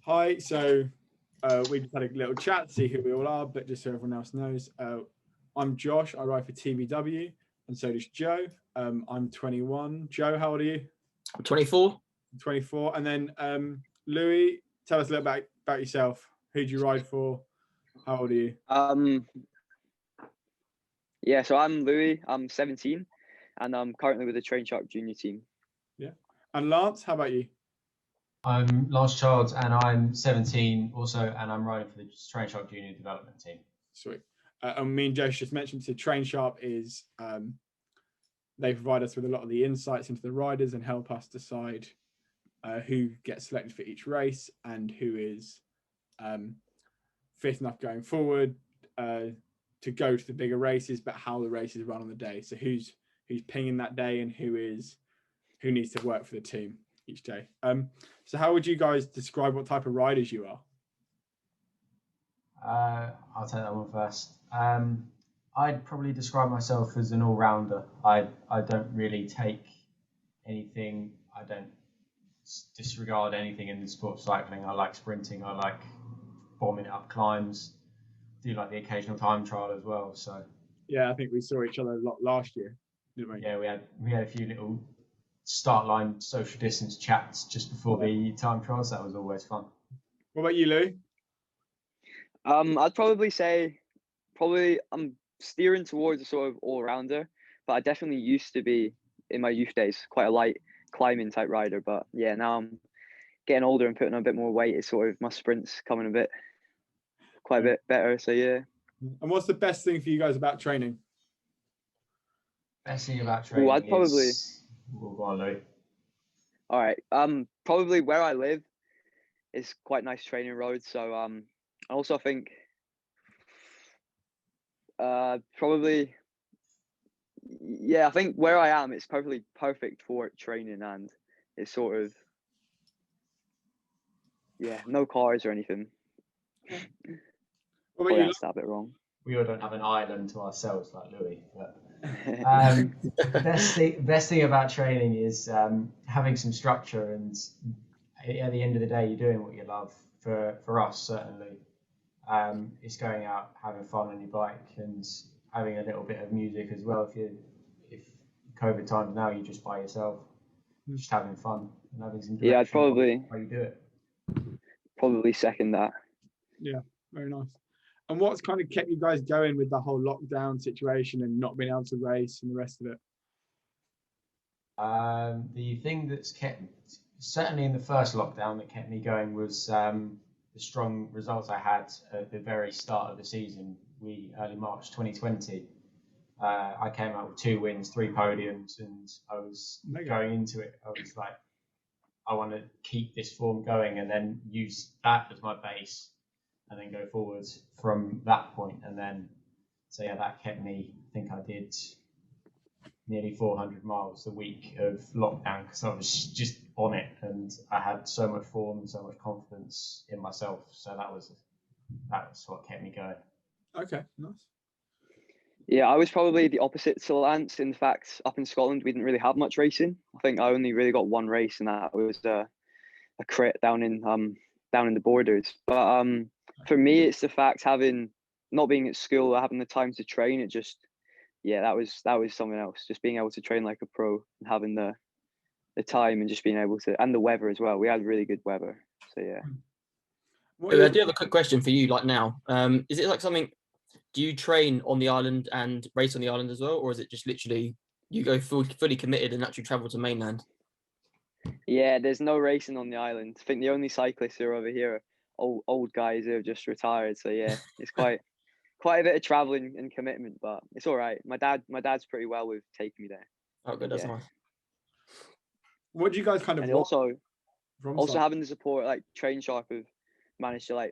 Hi, we just had a little chat to see who we all are, but just so everyone else knows, I'm Josh. I ride for TBW, and so does Joe. I'm 21. Joe, how old are you? I'm 24. 24. And then Louie, tell us a little about yourself. Who do you ride for? How old are you? Yeah, so I'm Louie. I'm 17, and I'm currently with the trainSharp junior team. Yeah. And Lance, how about you? I'm Lance Childs, and I'm 17 also, and I'm riding for the trainSharp junior development team. Sweet. And me and Josh just mentioned, so trainSharp is they provide us with a lot of the insights into the riders and help us decide who gets selected for each race and who is fit enough going forward to go to the bigger races, but how the races run on the day. So who's pinging that day and who needs to work for the team each day. So how would you guys describe what type of riders you are? I'll take that one first. I'd probably describe myself as an all-rounder. I don't really take anything. I don't disregard anything in the sport of cycling. I like sprinting. I like bombing up climbs. Do like the occasional time trial as well. So yeah, I think we saw each other a lot last year, didn't we? Yeah, we had a few little start line social distance chats just before the time trials. That was always fun. What about you, Lou? I'd probably say I'm steering towards a sort of all-rounder, but I definitely used to be in my youth days quite a light climbing type rider. But yeah, now I'm getting older and putting on a bit more weight. It's sort of my sprints coming quite a bit better. So yeah. And what's the best thing for you guys about training? Best thing about training I'd probably. Go on, Louie. All right. Probably where I live is quite nice training roads. So I also think probably, yeah, I think where I am, it's perfect for training, and it's sort of, yeah, no cars or anything. What about you? That's a bit wrong. We all don't have an island to ourselves like Louie, but best thing about training is having some structure, and at the end of the day, you're doing what you love. For us, certainly, it's going out, having fun on your bike, and having a little bit of music as well. If COVID times now, you're just by yourself, just having fun and having some. Yeah, I'd probably. How you do it? Probably second that. Yeah, very nice. And what's kind of kept you guys going with the whole lockdown situation and not being able to race and the rest of it? The thing that's kept, certainly in the first lockdown, that kept me going was the strong results I had at the very start of the season. Early March 2020, I came out with 2 wins, 3 podiums, and I was going into it. I was like, I want to keep this form going and then use that as my base, and then go forwards from that point. And then, so yeah, that kept me. I think I did nearly 400 miles a week of lockdown because I was just on it, and I had so much form and so much confidence in myself. So that was what kept me going. Okay, nice. Yeah, I was probably the opposite to Lance. In fact, up in Scotland, we didn't really have much racing. I think I only really got 1 race, and that was a crit down in the borders. But for me, it's the fact not being at school, having the time to train. It just, yeah, that was something else. Just being able to train like a pro and having the time and just being able to, and the weather as well. We had really good weather. So yeah. I do have a quick question for you. Like now, is it like something? Do you train on the island and race on the island as well, or is it just literally you go fully committed and actually travel to mainland? Yeah, there's no racing on the island. I think the only cyclists who are over here are old guys who have just retired. So yeah, it's quite a bit of traveling and commitment, but it's all right. My dad's pretty well with taking me there. Oh, good. That's nice. What do you guys kind of? And also having the support like trainSharp have managed to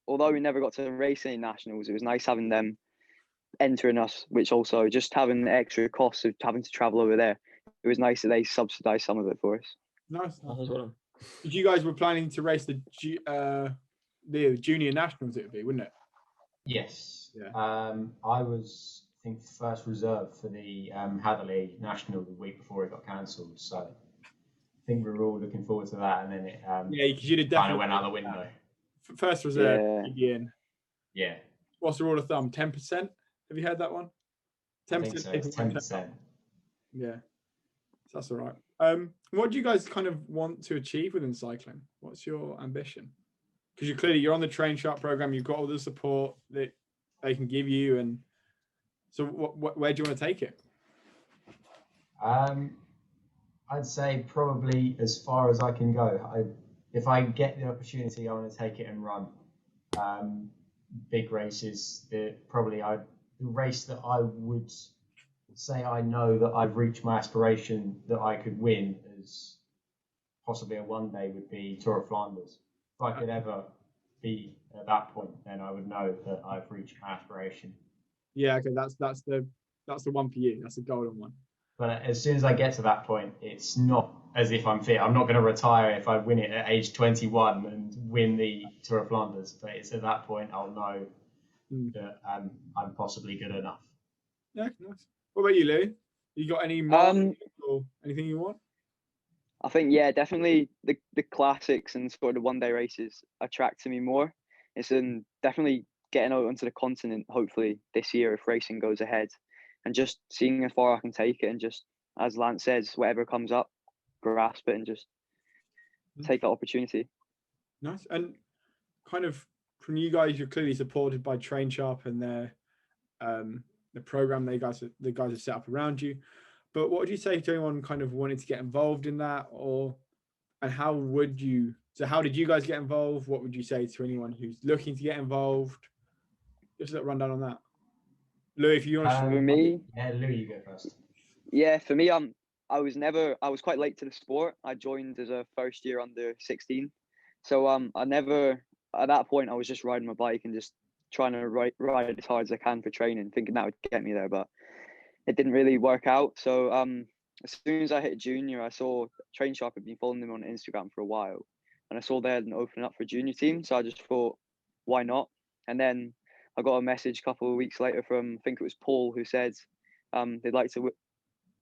although we never got to race any nationals, it was nice having them entering us, which also just having the extra costs of having to travel over there. It was nice that they subsidised some of it for us. Nice. As well. If you guys were planning to race the junior nationals, it would be, wouldn't it? Yes. Yeah. I was, I think, first reserve for the Hatherley National the week before it got cancelled. So I think we were all looking forward to that, and then it Yeah, because you'd have kind definitely of went out the window. First reserve, Yeah. you'd be in. Yeah, What's the rule of thumb? 10%? Have you heard that one? I think so. It's 10%. Yeah, so that's all right. What do you guys kind of want to achieve within cycling? What's your ambition? Because you're on the trainSharp program. You've got all the support that they can give you, and so where do you want to take it? I'd say probably as far as I can go. If I get the opportunity, I want to take it and run big races. The race that I would say I know that I've reached my aspiration that I could win as possibly a one day would be Tour of Flanders. If I could ever be at that point, then I would know that I've reached my aspiration. Yeah, okay, that's the one for you. That's the golden one. But as soon as I get to that point, it's not as if I'm fit. I'm not going to retire if I win it at age 21 and win the Tour of Flanders. But it's at that point I'll know that I'm possibly good enough. Yeah, nice. What about you, Louie? You got any marks or anything you want? I think, yeah, definitely the classics and sort of one day races attract to me more. It's definitely getting out onto the continent, hopefully this year if racing goes ahead, and just seeing how far I can take it, and just, as Lance says, whatever comes up, grasp it and just take that opportunity. Nice. And kind of from you guys, you're clearly supported by trainSharp and their the program the guys have set up around you. But what would you say to anyone kind of wanting to get involved in that, and how did you guys get involved? What would you say to anyone who's looking to get involved? Just a little rundown on that. Louie, if you want to For me, yeah, Louie, you go first. Yeah, for me, I was quite late to the sport. I joined as a first year under 16. So I never, at that point, I was just riding my bike and just trying to ride as hard as I can for training, thinking that would get me there, but it didn't really work out. So as soon as I hit junior, I saw trainSharp had been following them on Instagram for a while, and I saw they had an opening up for a junior team. So I just thought, why not? And then I got a message a couple of weeks later from, I think it was Paul, who said they'd like to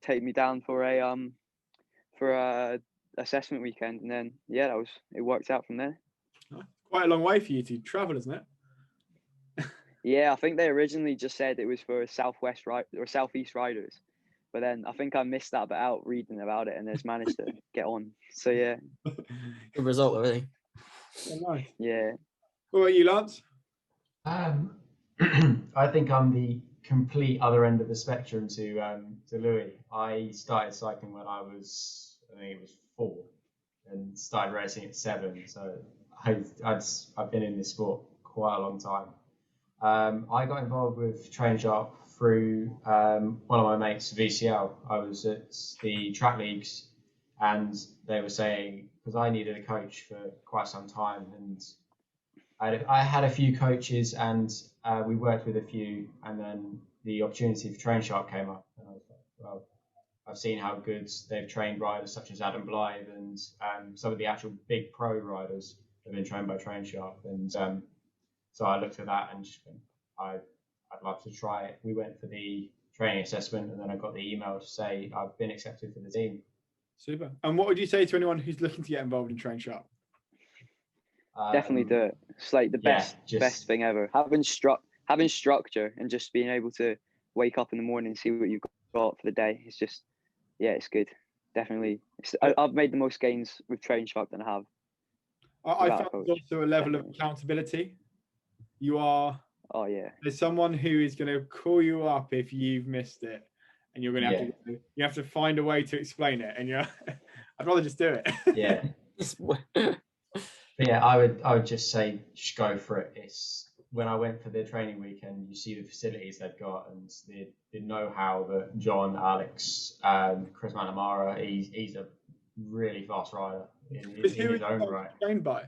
take me down for a assessment weekend, and then it worked out from there. Quite a long way for you to travel, isn't it? Yeah, I think they originally just said it was for Southwest or Southeast riders, but then I think I missed that bit out reading about it, and just managed to get on. So yeah, good result, really. Oh, nice. Yeah. What about you, Lance? I think I'm the complete other end of the spectrum to Louie. I started cycling when I think it was 4, and started racing at 7. So I've been in this sport quite a long time. I got involved with trainSharp through one of my mates, VCL. I was at the track leagues, and they were saying, because I needed a coach for quite some time, and I had a few coaches, and we worked with a few, and then the opportunity for trainSharp came up, and I was like, well, I've seen how good they've trained riders such as Adam Blythe, and some of the actual big pro riders have been trained by trainSharp, and so I looked at that and just went, I'd love to try it. We went for the training assessment, and then I got the email to say I've been accepted for the team. Super. And what would you say to anyone who's looking to get involved in trainSharp? Definitely do it. It's like the best thing ever. Having structure and just being able to wake up in the morning and see what you've got for the day. It's just, it's good. Definitely. I've made the most gains with trainSharp than I have. I found there's also a level of accountability. You are. Oh yeah. There's someone who is going to call you up if you've missed it, and you're going to have to find a way to explain it. And I'd rather just do it. Yeah. But yeah, I would just say just go for it. It's when I went for the training weekend, you see the facilities they've got and the know-how that John, Alex, Chris Manamara, he's a really fast rider in his own right. Trained by?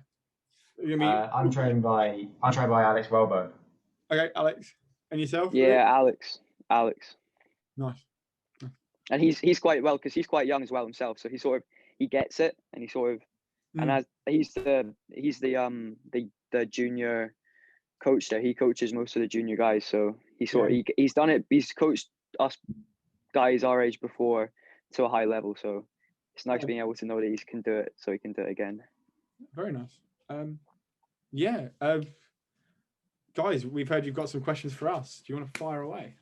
I'm trained by Alex Welbo. Okay, Alex. And yourself? Yeah, Alex. Nice. And he's quite well, because he's quite young as well himself. So he gets it, and he sort of, and as he's the junior coach there. He coaches most of the junior guys, so he's done it. He's coached us guys our age before to a high level, so it's nice being able to know that he can do it, so he can do it again. Very nice. Guys, we've heard you've got some questions for us. Do you want to fire away?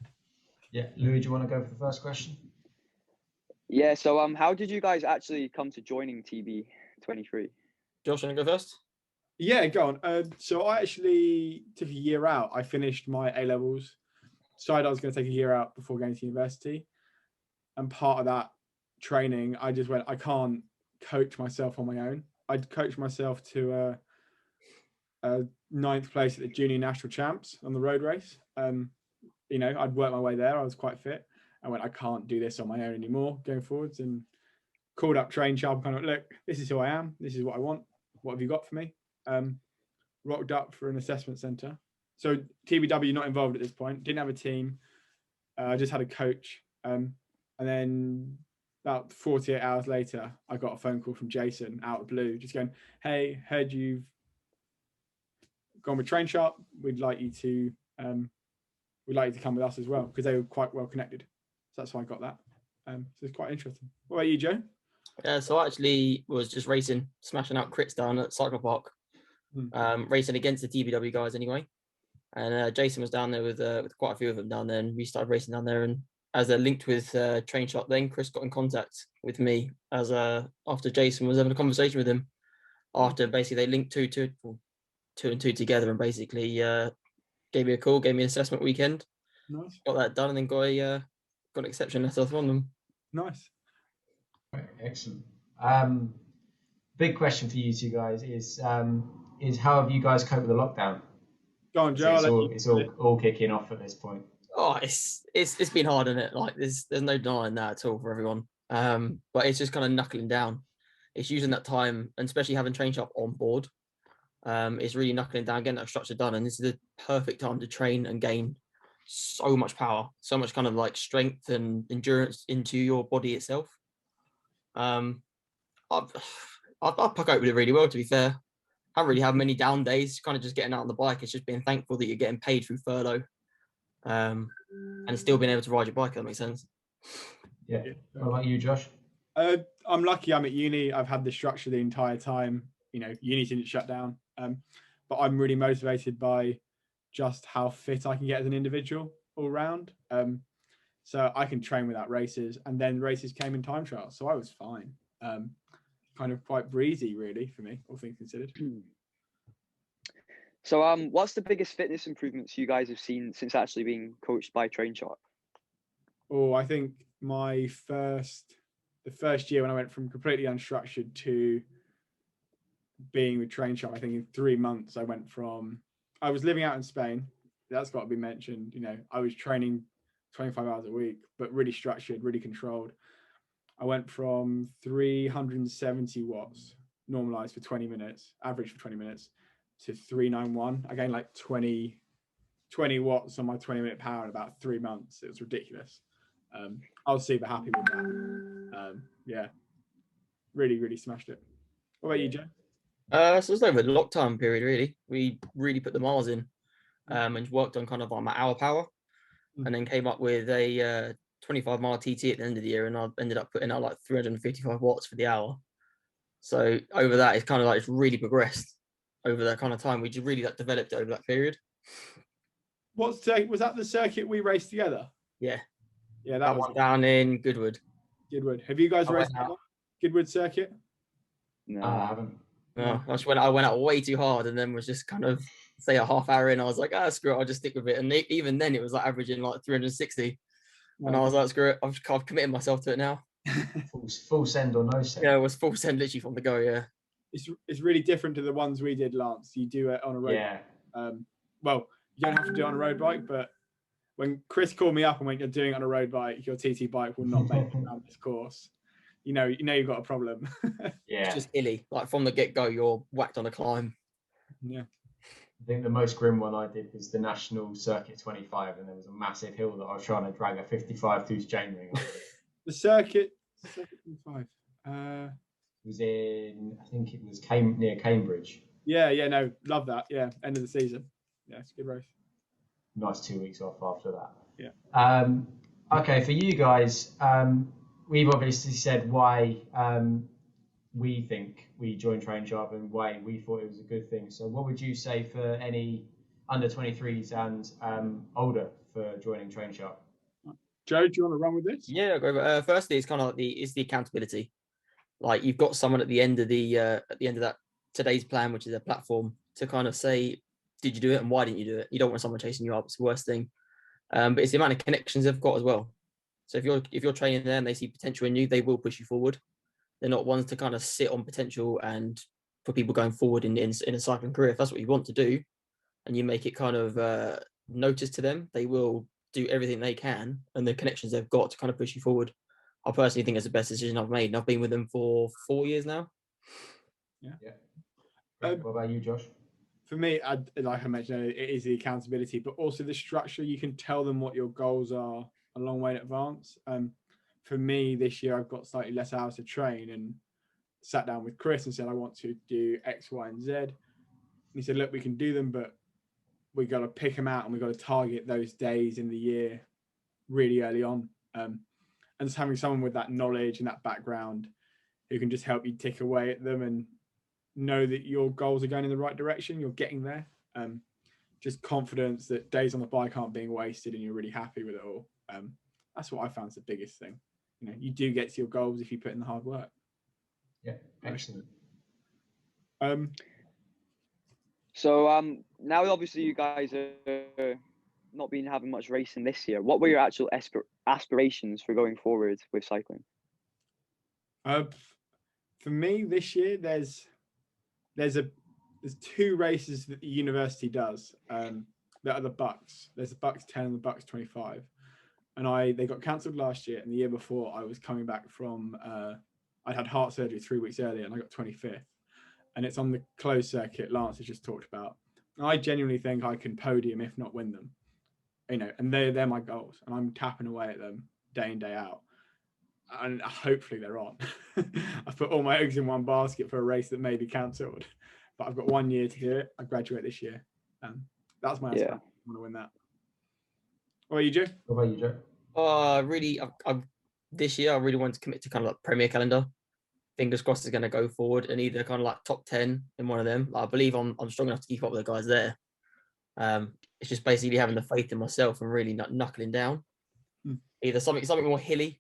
Yeah, Louie, do you want to go for the first question? Yeah. So how did you guys actually come to joining TB23? Josh, want to go first? Yeah, go on. So I actually took a year out. I finished my A levels. Decided I was going to take a year out before going to university. And part of that training, I just went, I can't coach myself on my own. I'd coach myself to a 9th place at the junior national champs on the road race. I'd worked my way there. I was quite fit. I went, I can't do this on my own anymore going forwards, and called up trainSharp, kind of, look, this is who I am. This is what I want. What have you got for me? Rocked up for an assessment center. So TBW not involved at this point. Didn't have a team. I just had a coach. And then about 48 hours later, I got a phone call from Jason out of blue, just going, hey, heard you've gone with trainSharp. We'd like you to come with us as well, because they were quite well connected. So that's why I got that. So it's quite interesting. What about you, Joe? Yeah, so I actually was just racing, smashing out crits down at Cycle Park, racing against the TBW guys anyway. And Jason was down there with quite a few of them down there, and we started racing down there. And as they're linked with trainSharp, then Chris got in contact with me as after Jason was having a conversation with him. After basically they linked two and two together, and basically gave me a call, gave me an assessment weekend. Nice. Got that done, and then got an exception letter from them. Nice. Right, excellent. Big question for you two guys is how have you guys coped with the lockdown? Go on, Joe. It's all kicking off at this point. Oh, it's been hard, isn't it? Like there's no denying that at all for everyone. But it's just kind of knuckling down. It's using that time, and especially having trainSharp on board. It's really knuckling down, getting that structure done, and this is the perfect time to train and gain so much power, so much kind of like strength and endurance into your body itself. I've coped with it really well, to be fair. I haven't really had many down days, kind of just getting out on the bike. It's just being thankful that you're getting paid through furlough, and still being able to ride your bike, if that makes sense. Yeah. What about you, Josh? I'm lucky I'm at uni. I've had the structure the entire time. Uni didn't shut down. But I'm really motivated by just how fit I can get as an individual all round. So I can train without races, and then races came in time trials, so I was fine. Kind of quite breezy, really, for me, all things considered. So what's the biggest fitness improvements you guys have seen since actually being coached by trainSharp? Oh, I think the first year when I went from completely unstructured to being with trainSharp, I think in 3 months I was living out in Spain. That's got to be mentioned. I was training 25 hours a week, but really structured, really controlled. I went from 370 watts normalized for 20 minutes, average for 20 minutes, to 391. I gained like 20 watts on my 20-minute power in about 3 months. It was ridiculous. I was super happy with that. Yeah, really, really smashed it. What about you, Joe? So it was over the lockdown period, really. We really put the miles in, and worked on kind of on my hour power, and then came up with a 25-mile TT at the end of the year, and I ended up putting out like 355 watts for the hour. So over that, it's kind of like it's really progressed over that kind of time. We just really developed over that period. Was that the circuit we raced together? Yeah. Yeah, that was down in Goodwood. Have you guys raced Goodwood circuit? No, I haven't. No, I went out way too hard, and then was just kind of say a half hour in. I was like, screw it, I'll just stick with it. And even then, it was like averaging like 360. And I was like, screw it, I've committed myself to it now. Full send or no send? Yeah, it was full send literally from the go, yeah. It's really different to the ones we did, Lance. You do it on a road. Yeah. Well, you don't have to do it on a road bike, but when Chris called me up and went, you're doing it on a road bike, your TT bike will not make it around this course. You know you've got a problem. Yeah. It's just hilly. Like from the get-go, you're whacked on a climb. Yeah. I think the most grim one I did was the National Circuit 25, and there was a massive hill that I was trying to drag a 55 tooth chainring on. The circuit 25. It was in, I think it was near Cambridge. Yeah, no, love that. Yeah, end of the season. Yeah, it's a good race. Nice 2 weeks off after that. Yeah. Okay, for you guys, we've obviously said why we think we joined TrainSharp and why we thought it was a good thing. So what would you say for any under 23s and older for joining TrainSharp? Joe, do you want to run with this? Yeah, I'll go over. Firstly, it's kind of like the accountability. Like you've got someone at the end of that today's plan, which is a platform, to kind of say, did you do it and why didn't you do it? You don't want someone chasing you up. It's the worst thing. But it's the amount of connections they've got as well. So if you're training them, they see potential in you, they will push you forward. They're not ones to kind of sit on potential and for people going forward in a cycling career. If that's what you want to do, and you make it kind of notice to them, they will do everything they can and the connections they've got to kind of push you forward. I personally think it's the best decision I've made. And I've been with them for 4 years now. Yeah. What about you, Josh? For me, like I mentioned, it is the accountability, but also the structure. You can tell them what your goals are a long way in advance. For me, this year, I've got slightly less hours to train and sat down with Chris and said, I want to do X, Y, and Z. And he said, look, we can do them, but we got to pick them out and we got to target those days in the year really early on. And just having someone with that knowledge and that background who can just help you tick away at them and know that your goals are going in the right direction, you're getting there. Just confidence that days on the bike aren't being wasted and you're really happy with it all. That's what I found is the biggest thing. You know, you do get to your goals if you put in the hard work. Yeah, excellent. So now obviously you guys are not been having much racing this year. What were your actual aspirations for going forward with cycling? For me this year, there's 2 races that the university does that are the Bucks. There's the Bucks 10 and the Bucks 25. And they got cancelled last year, and the year before I was coming back from I'd had heart surgery 3 weeks earlier and I got 25th. And it's on the closed circuit Lance has just talked about. And I genuinely think I can podium, if not win them. You know, and they're my goals. And I'm tapping away at them day in, day out. And hopefully they're on. I've put all my eggs in one basket for a race that may be cancelled. But I've got 1 year to do it. I graduate this year. That's my aspiration. I want to win that. What about you, Joe? What about you, Joe? Really, this year I really want to commit to kind of like Premier calendar. Fingers crossed is going to go forward and either kind of like top 10 in one of them. I believe I'm strong enough to keep up with the guys there. It's just basically having the faith in myself and really not knuckling down. Either something more hilly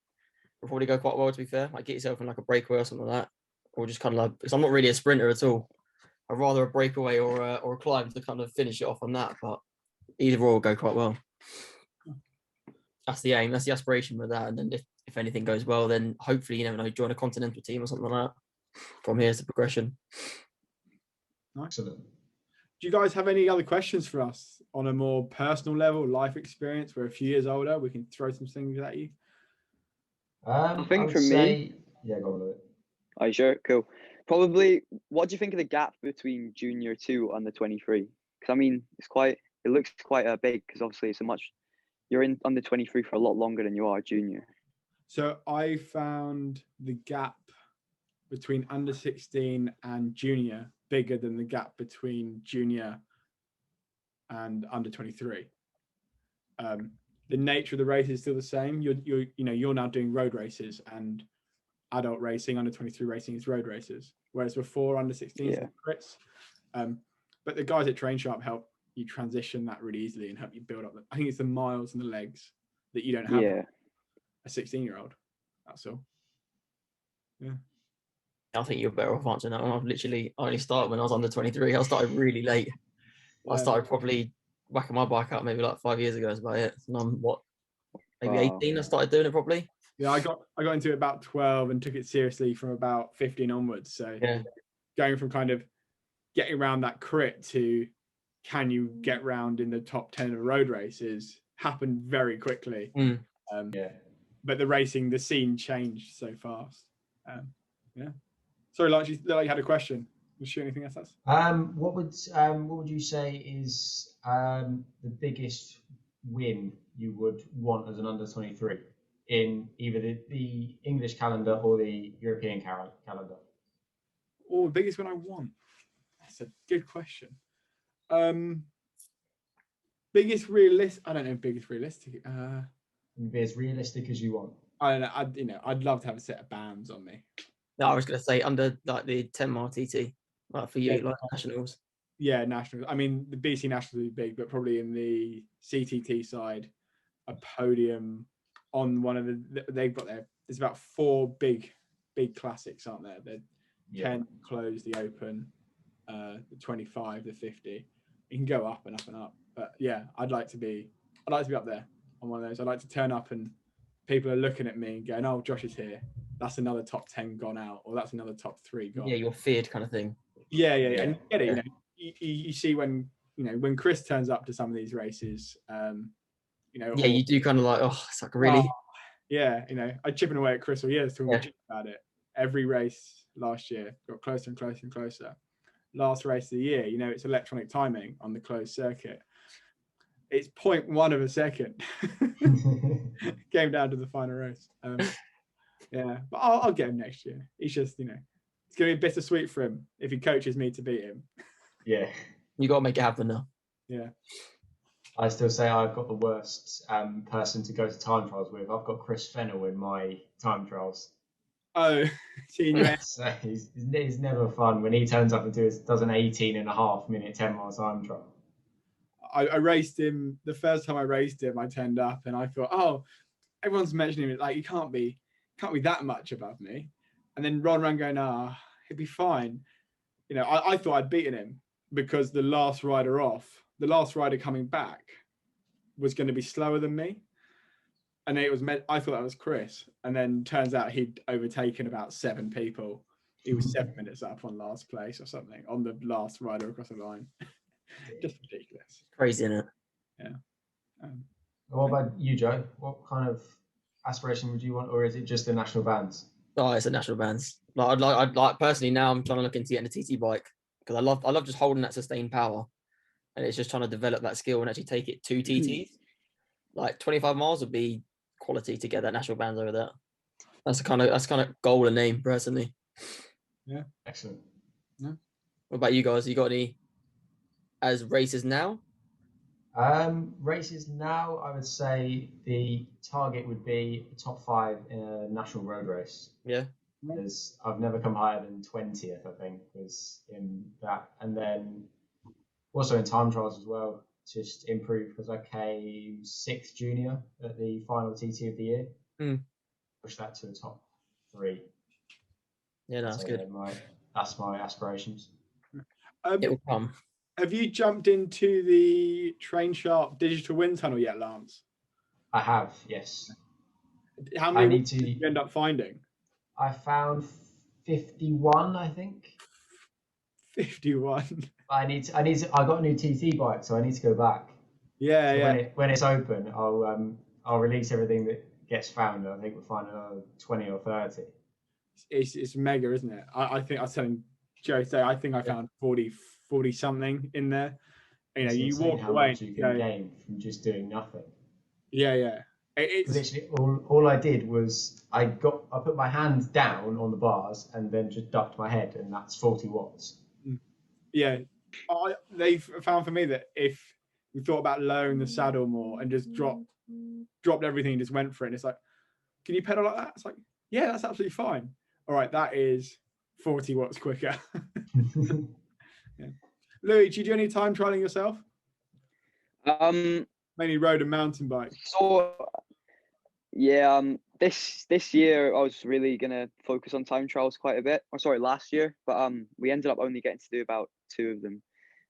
will probably go quite well, to be fair. Like get yourself in like a breakaway or something like that. Or just kind of like, because I'm not really a sprinter at all. I'd rather a breakaway or a climb to kind of finish it off on that. But either or will go quite well. That's the aim. That's the aspiration with that. And then if anything goes well, then hopefully, you never know, join a continental team or something like that. From here's the progression. Excellent. Do you guys have any other questions for us on a more personal level, life experience? We're a few years older. We can throw some things at you. I think for me, yeah, go on with it. Oh, sure, cool. Probably, what do you think of the gap between junior 2 and the 23? Because I mean, it looks quite big because obviously you're in under 23 for a lot longer than you are junior. So I found the gap between under 16 and junior bigger than the gap between junior and under 23. The nature of the race is still the same. You're now doing road races, and adult racing, under 23 racing is road races, whereas before under 16 is crits. But the guys at TrainSharp help you transition that really easily and help you build up. I think it's the miles and the legs that you don't have a 16-year-old. That's all. Yeah. I think you're better off answering that one. I only started when I was under 23. I started really late. Yeah. I started probably whacking my bike up maybe like 5 years ago. That's about it. And I'm maybe 18. I started doing it properly. Yeah, I got into it about 12 and took it seriously from about 15 onwards. So going from kind of getting around that crit to can you get round in the top 10 of road races happened very quickly. But the scene changed so fast. Sorry, Lance, you had a question. Was there anything else? What would you say is the biggest win you would want as an under 23 in either the English calendar or the European calendar? Oh, the biggest win I want? That's a good question. Biggest realistic? I don't know. Biggest realistic. Be as realistic as you want. I don't know. I'd love to have a set of bands on me. No, I was going to say under like the 10-mile TT, like for you, Yeah. like nationals. Yeah, nationals. I mean, the BC nationals would be big, but probably in the CTT side, a podium on one of they've got there's about 4 big classics, aren't there? The 10 close, the open, the 25, the 50. You can go up and up and up. But yeah, I'd like to be up there on one of those. I'd like to turn up and people are looking at me and going, "Oh, Josh is here. That's another top 10 gone out, or that's another top 3 gone." Yeah, you're feared kind of thing. Yeah. And you get it. You see when Chris turns up to some of these races, you do kind of like, oh, it's like really. Yeah, I'm chipping away at Chris for years talking about it. Every race last year got closer and closer and closer. Last race of the year, it's electronic timing on the closed circuit. It's 0.1 of a second. Came down to the final race. Yeah, but I'll get him next year. He's just, it's going to be bittersweet for him if he coaches me to beat him. Yeah. You got to make it happen now. Yeah. I still say I've got the worst person to go to time trials with. I've got Chris Fennell in my time trials. Oh, so he's never fun when he turns up and does an 18.5-minute 10-mile time trial. I raced him the first time I raced him. I turned up and I thought, oh, everyone's mentioning it, like you can't be that much above me. And then Ron ran going, he'd be fine. I thought I'd beaten him because the last rider coming back was going to be slower than me. And I thought that was Chris. And then turns out he'd overtaken about 7 people. He was 7 minutes up on last place or something on the last rider across the line. Just ridiculous. Crazy, isn't it? Yeah. What about you, Joe? What kind of aspiration would you want, or is it just the national bands? Oh, it's the national bands. I'd like personally now. I'm trying to look into getting a TT bike because I love just holding that sustained power, and it's just trying to develop that skill and actually take it to TTs. Like 25 miles would be quality to get that national bands over there. That's kind of goal and aim personally. Yeah, excellent. Yeah. What about you guys? You got any as races now? Races now, I would say the target would be a top 5 in a national road race. Yeah. Because I've never come higher than 20th, I think, was in that. And then also in time trials as well, just improve because I came 6th junior at the final TT of the year. Push that to the top 3. Yeah, that's good. That's my aspirations. It will come. Have you jumped into the TrainSharp digital wind tunnel yet, Lance? I have, yes. How many did you end up finding? I found 51, I think. 51. I got a new TT bike, so I need to go back. Yeah, so yeah. When it's open, I'll release everything that gets found. I think we'll find another 20 or 30. It's mega, isn't it? I think I was telling Joe today, I think I found 40 something in there. You walk how away much you can gain from just doing nothing. Yeah. It's literally all I did was I put my hand down on the bars and then just ducked my head, and that's 40 watts. Yeah, they've found for me that if we thought about lowering the saddle more and just dropped everything and just went for it, and it's like, can you pedal like that? It's like, yeah, that's absolutely fine. All right, that is 40 watts quicker. Yeah. Louie, do you do any time trialing yourself? Mainly road and mountain bike. So yeah, this year I was really gonna focus on time trials quite a bit. Or sorry, last year, but we ended up only getting to do about 2 of them,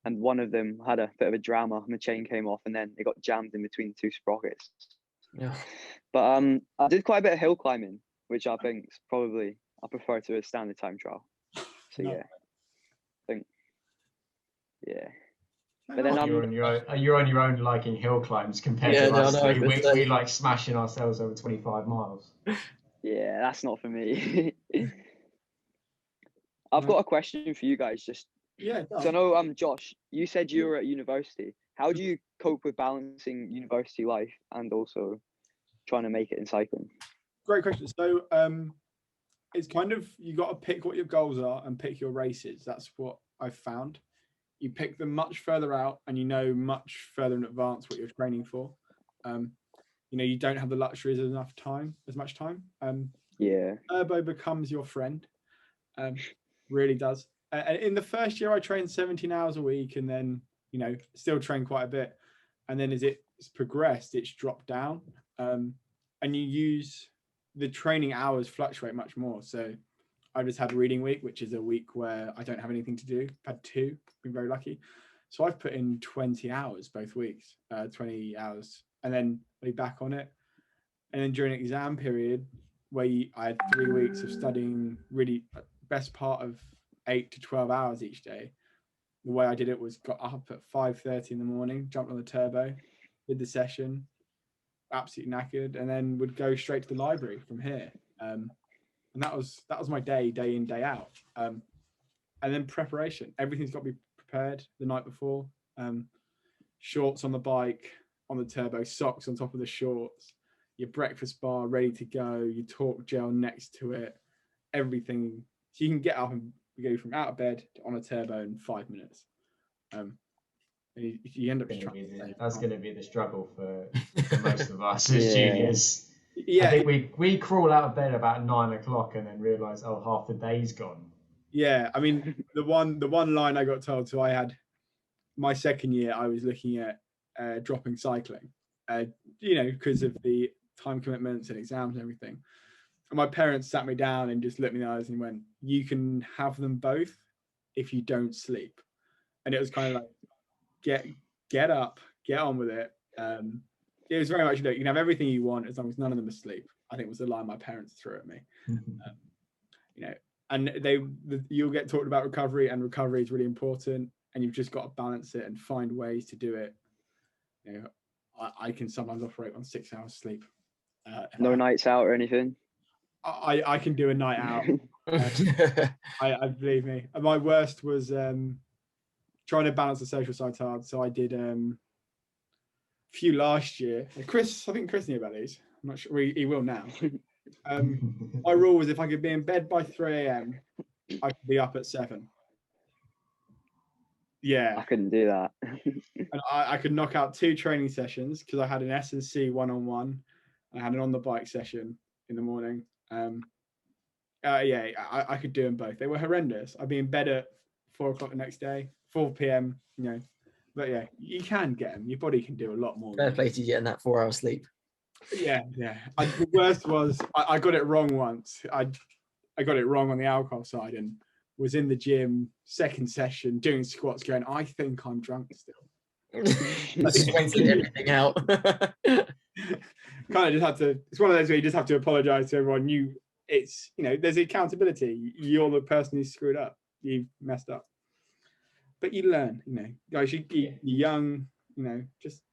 and one of them had a bit of a drama, and the chain came off, and then it got jammed in between 2 sprockets. Yeah. But I did quite a bit of hill climbing, which I think is probably I prefer to a standard time trial. So yeah, I think yeah. But then you're on your own liking hill climbs compared to us. We like smashing ourselves over 25 miles. Yeah, that's not for me. I've got a question for you guys. So I know, Josh, you said you were at university. How do you cope with balancing university life and also trying to make it in cycling? Great question. So it's kind of, you got to pick what your goals are and pick your races. That's what I've found. You pick them much further out and you know much further in advance what you're training for. you know, you don't have the luxuries of as much time. Yeah. Turbo becomes your friend. Really does. And in the first year, I trained 17 hours a week, and then, you know, still train quite a bit. And then as it's progressed, it's dropped down. And you use the training hours fluctuate much more. So I just had reading week, which is a week where I don't have anything to do. I've had 2, been very lucky. So I've put in 20 hours both weeks, 20 hours, and then be back on it. And then during exam period, where I had 3 weeks of studying, really best part of 8 to 12 hours each day. The way I did it was got up at 5:30 in the morning, jumped on the turbo, did the session, absolutely knackered, and then would go straight to the library from here. And that was my day in, day out. And then preparation. Everything's got to be prepared the night before. Shorts on the bike, on the turbo, socks on top of the shorts, your breakfast bar ready to go, your torque gel next to it, everything. So you can get up and go from out of bed to on a turbo in 5 minutes. And you end up that's going to be the struggle for most of us as Yeah. juniors. Yeah, I think we crawl out of bed about 9 o'clock and then realise, oh, half the day's gone. yeah. I mean, the one line I got told. So I had my second year, I was looking at dropping cycling, you know, because of the time commitments and exams and everything. And my parents sat me down and just looked me in the eyes and went, "You can have them both if you don't sleep." And it was kind of like, get up, get on with it. It was very much, you know, you can have everything you want as long as none of them are asleep. I think was the line my parents threw at me. You know, and you'll get talked about recovery, and recovery is really important, and you've just got to balance it and find ways to do it. You know, I can sometimes operate on 6 hours sleep. No nights out or anything. I can do a night out. I believe me. My worst was trying to balance the social side hard. So I did a few last year. Chris, I think Chris knew about these. I'm not sure he will now. My rule was if I could be in bed by 3 a.m, I could be up at 7. Yeah, I couldn't do that. and I could knock out 2 training sessions because I had an S&C one-on-one. I had an on the bike session in the morning. Yeah, I could do them both. They were horrendous. I'd be in bed at 4 o'clock the next day, 4 p.m. You know, but yeah, you can get them. Your body can do a lot more. Fair play to you getting that 4 hour sleep. Yeah. The worst was I got it wrong once. I got it wrong on the alcohol side and was in the gym, second session, doing squats, going, I think I'm drunk still. Sweating everything out. Kind of just had to. It's one of those where you just have to apologize to everyone. It's, you know, there's accountability. You're the person who screwed up. You've messed up. But you learn, you know, guys, you're young, you know, just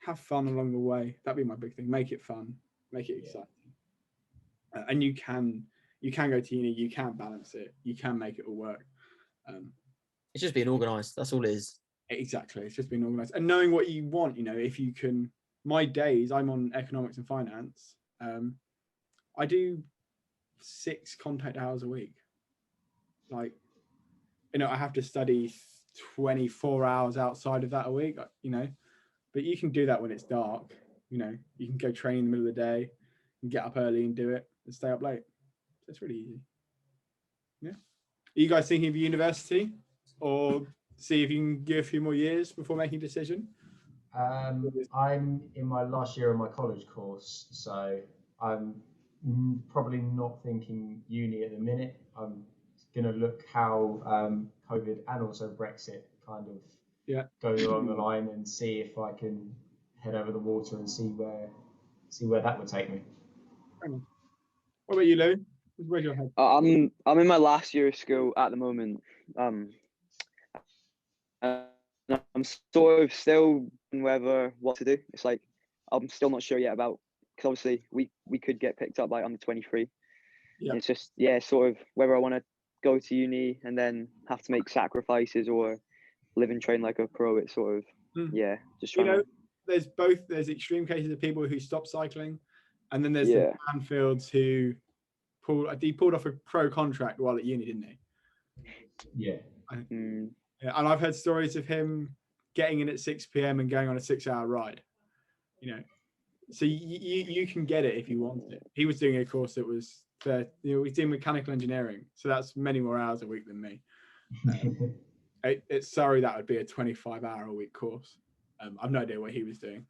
have fun along the way. That'd be my big thing. Make it fun, make it exciting. And you can go to uni, you can balance it, you can make it all work. It's just being organised. That's all it is. Exactly. It's just being organised and knowing what you want. You know, if you can. My days, I'm on economics and finance. I do 6 contact hours a week. Like, you know, I have to study 24 hours outside of that a week. You know, but you can do that when it's dark. You know, you can go train in the middle of the day and get up early and do it and stay up late. So it's really easy. Yeah. Are you guys thinking of university, or see if you can give a few more years before making a decision? I'm in my last year of my college course, so I'm probably not thinking uni at the minute. I'm going to look how COVID and also Brexit kind of goes along the line and see if I can head over the water and see where that would take me. What about you, Lou? Where's your head? I'm in my last year of school at the moment. I'm sort of still whether what to do. It's like I'm still not sure yet about, because obviously we could get picked up by under 23. Yeah. It's just sort of whether I want to go to uni and then have to make sacrifices or live and train like a pro. It's sort of just trying. You know, there's extreme cases of people who stop cycling, and then there's the Banfields who pulled off a pro contract while at uni, didn't he? Yeah. Yeah, and I've heard stories of him getting in at 6 p.m. and going on a 6-hour ride. You know, So you can get it if you want it. He was doing a course that was he's doing mechanical engineering, so that's many more hours a week than me. It's sorry, that would be a 25-hour-a-week course. I've no idea what he was doing.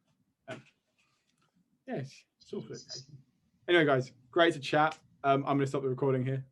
Yes, it's all flip. Anyway, guys, great to chat. I'm going to stop the recording here.